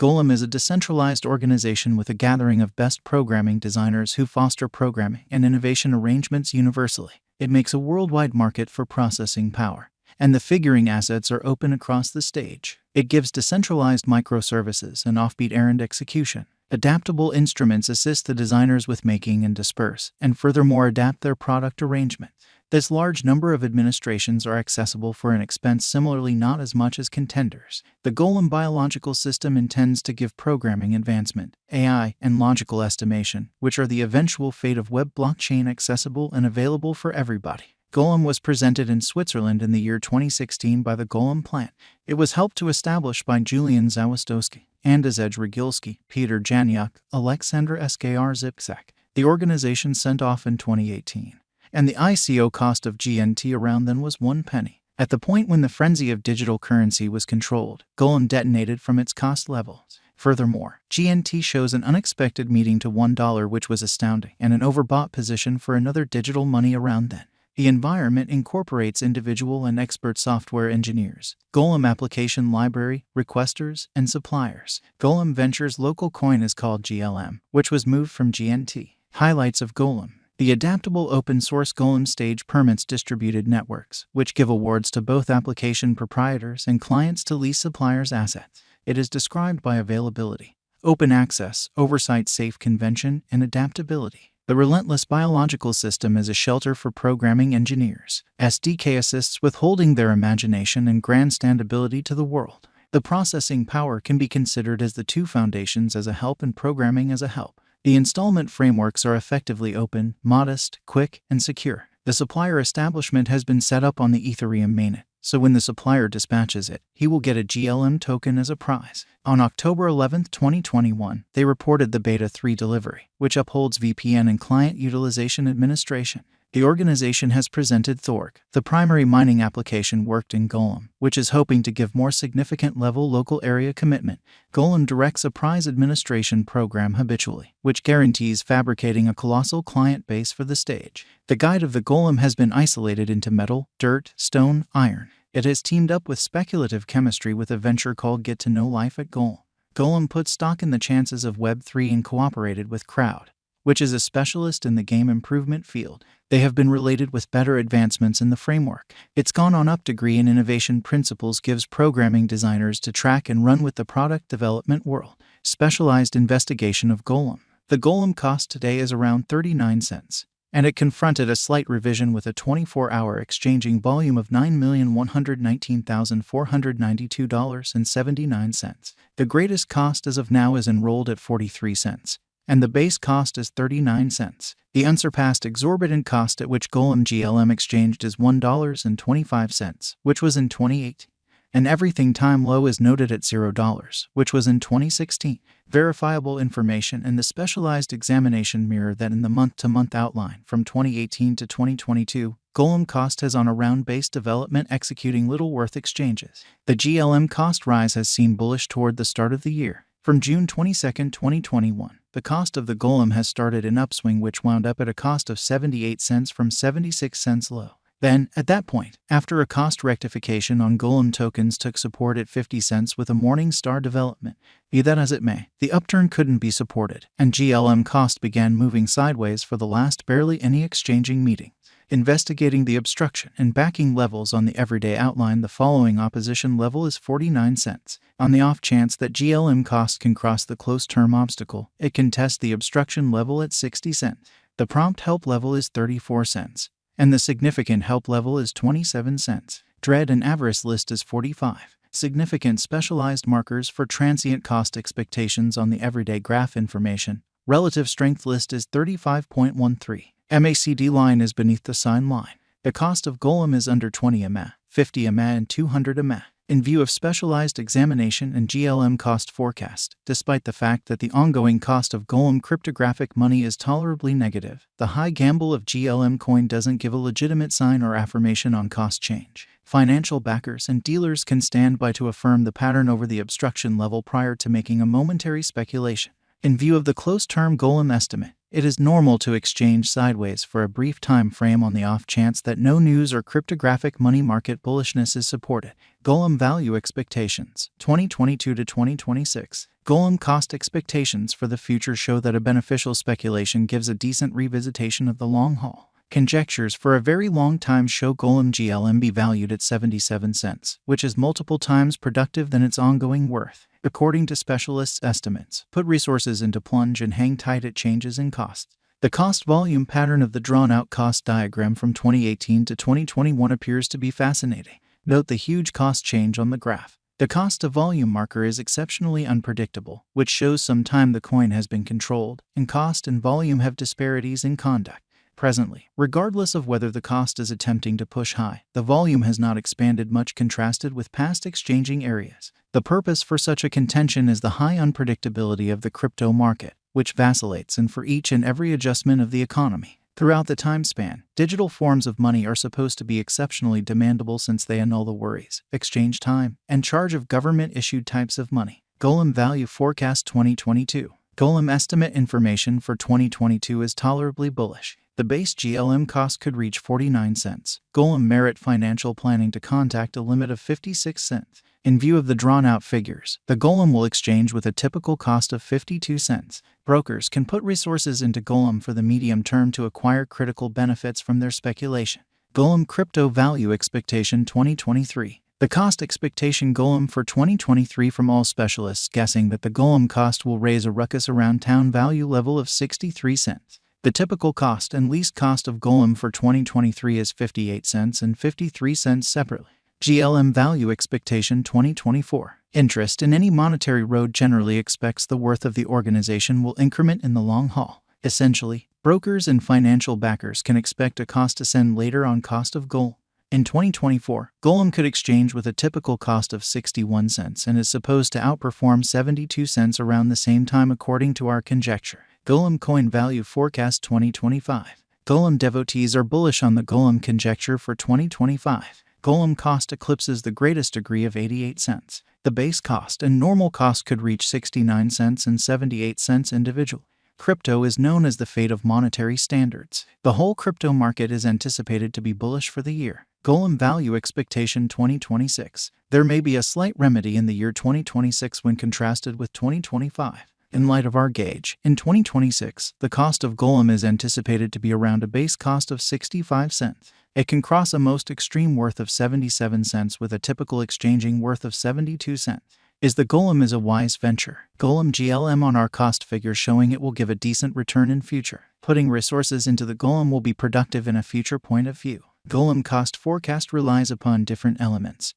Golem is a decentralized organization with a gathering of best programming designers who foster programming and innovation arrangements universally. It makes a worldwide market for processing power, and the figuring assets are open across the stage. It gives decentralized microservices and offbeat errand execution. Adaptable instruments assist the designers with making and disperse, and furthermore adapt their product arrangement. This large number of administrations are accessible for an expense similarly not as much as contenders. The Golem biological system intends to give programming advancement, AI, and logical estimation, which are the eventual fate of web blockchain, accessible and available for everybody. Golem was presented in Switzerland in the year 2016 by the Golem plant. It was helped to establish by Julian Zawistowski, Andrzej Rogilski, Peter Janiuk, Alexander Skr Zipczak. The organization sent off in 2018. And the ICO cost of GNT around then was 1 penny. At the point when the frenzy of digital currency was controlled, Golem detonated from its cost levels. Furthermore, GNT shows an unexpected meeting to $1, which was astounding, and an overbought position for another digital money around then. The environment incorporates individual and expert software engineers, Golem application library, requesters, and suppliers. Golem Ventures' local coin is called GLM, which was moved from GNT. Highlights of Golem. The adaptable open-source Golem stage permits distributed networks, which give awards to both application proprietors and clients to lease suppliers' assets. It is described by availability, open access, oversight, safe convention, and adaptability. The relentless biological system is a shelter for programming engineers. SDK assists with holding their imagination and grandstand ability to the world. The processing power can be considered as the two foundations as a help and programming as a help. The installment frameworks are effectively open, modest, quick, and secure. The supplier establishment has been set up on the Ethereum mainnet, so when the supplier dispatches it, he will get a GLM token as a prize. On October 11, 2021, they reported the Beta 3 delivery, which upholds VPN and client utilization administration. The organization has presented Thorg, the primary mining application worked in Golem, which is hoping to give more significant level local area commitment. Golem directs a prize administration program habitually, which guarantees fabricating a colossal client base for the stage. The guide of the Golem has been isolated into metal, dirt, stone, iron. It has teamed up with speculative chemistry with a venture called Get to Know Life at Golem. Golem put stock in the chances of Web3 and cooperated with Crowd, which is a specialist in the game improvement field. They have been related with better advancements in the framework. Its gone on up degree in innovation principles gives programming designers to track and run with the product development world. Specialized investigation of Golem. The Golem cost today is around 39 cents, and it confronted a slight revision with a 24-hour exchanging volume of $9,119,492.79. The greatest cost as of now is enrolled at 43 cents. And the base cost is 39 cents. The unsurpassed exorbitant cost at which Golem GLM exchanged is $1.25, which was in 2018. And everything time low is noted at $0, which was in 2016. Verifiable information and the specialized examination mirror that in the month-to-month outline from 2018 to 2022, Golem cost has on a round-based development executing little worth exchanges. The GLM cost rise has seen bullish toward the start of the year. From June 22, 2021, the cost of the Golem has started an upswing which wound up at a cost of 78 cents from 76 cents low. Then, at that point, after a cost rectification on Golem tokens took support at 50 cents with a Morningstar development. Be that as it may, the upturn couldn't be supported, and GLM cost began moving sideways for the last barely any exchanging meeting. Investigating the obstruction and backing levels on the everyday outline, the following opposition level is 49 cents. On the off chance that GLM cost can cross the close-term obstacle, it can test the obstruction level at 60 cents. The prompt help level is 34 cents, and the significant help level is 27 cents. Dread and avarice list is 45. Significant specialized markers for transient cost expectations on the everyday graph information. Relative strength list is 35.13. MACD line is beneath the sign line. The cost of Golem is under 20 AMA, 50 AMA, and 200 AMA. In view of specialized examination and GLM cost forecast, despite the fact that the ongoing cost of Golem cryptographic money is tolerably negative, the high gamble of GLM coin doesn't give a legitimate sign or affirmation on cost change. Financial backers and dealers can stand by to affirm the pattern over the obstruction level prior to making a momentary speculation. In view of the close-term Golem estimate, It is normal to exchange sideways for a brief time frame on the off chance that no news or cryptographic money market bullishness is supported. Golem value expectations 2022 to 2026. Golem cost expectations for the future show that a beneficial speculation gives a decent revisitation of the long haul. Conjectures for a very long time show Golem GLM be valued at 77 cents, which is multiple times productive than its ongoing worth. According to specialists' estimates, put resources into plunge and hang tight at changes in costs. The cost-volume pattern of the drawn-out cost diagram from 2018 to 2021 appears to be fascinating. Note the huge cost change on the graph. The cost-to-volume marker is exceptionally unpredictable, which shows some time the coin has been controlled, and cost and volume have disparities in conduct. Presently, regardless of whether the cost is attempting to push high, the volume has not expanded much contrasted with past exchanging areas. The purpose for such a contention is the high unpredictability of the crypto market, which vacillates and for each and every adjustment of the economy. Throughout the time span, digital forms of money are supposed to be exceptionally demandable since they annul the worries, exchange time, and charge of government-issued types of money. Golem Value Forecast 2022. Golem estimate information for 2022 is tolerably bullish. The base GLM cost could reach 49 cents. Golem Merit Financial planning to contact a limit of 56 cents. In view of the drawn-out figures, the Golem will exchange with a typical cost of 52 cents. Brokers can put resources into Golem for the medium term to acquire critical benefits from their speculation. Golem Crypto Value Expectation 2023. The cost expectation Golem for 2023 from all specialists guessing that the Golem cost will raise a ruckus around town value level of 63 cents. The typical cost and least cost of Golem for 2023 is 58 cents and 53 cents separately. GLM Value Expectation 2024. Interest in any monetary road generally expects the worth of the organization will increment in the long haul. Essentially, brokers and financial backers can expect a cost ascend later on cost of Golem. In 2024, Golem could exchange with a typical cost of 61 cents and is supposed to outperform 72 cents around the same time according to our conjecture. Golem Coin Value Forecast 2025. Golem devotees are bullish on the Golem conjecture for 2025. Golem cost eclipses the greatest degree of 88 cents. The base cost and normal cost could reach 69 cents and 78 cents individually. Crypto is known as the fate of monetary standards. The whole crypto market is anticipated to be bullish for the year. Golem Value Expectation 2026. There may be a slight remedy in the year 2026 when contrasted with 2025. In light of our gauge, in 2026, the cost of Golem is anticipated to be around a base cost of 65 cents. It can cross a most extreme worth of 77 cents with a typical exchanging worth of 72 cents. Is the Golem a wise venture? Golem GLM on our cost figure showing it will give a decent return in future. Putting resources into the Golem will be productive in a future point of view. Golem cost forecast relies upon different elements,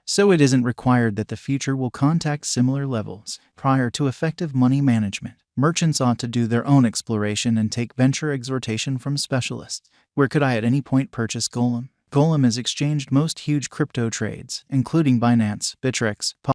so it isn't required that the future will contact similar levels. Prior to effective money management, merchants ought to do their own exploration and take venture exhortation from specialists. Where could I at any point purchase Golem? Golem has exchanged most huge crypto trades, including Binance, Bittrex,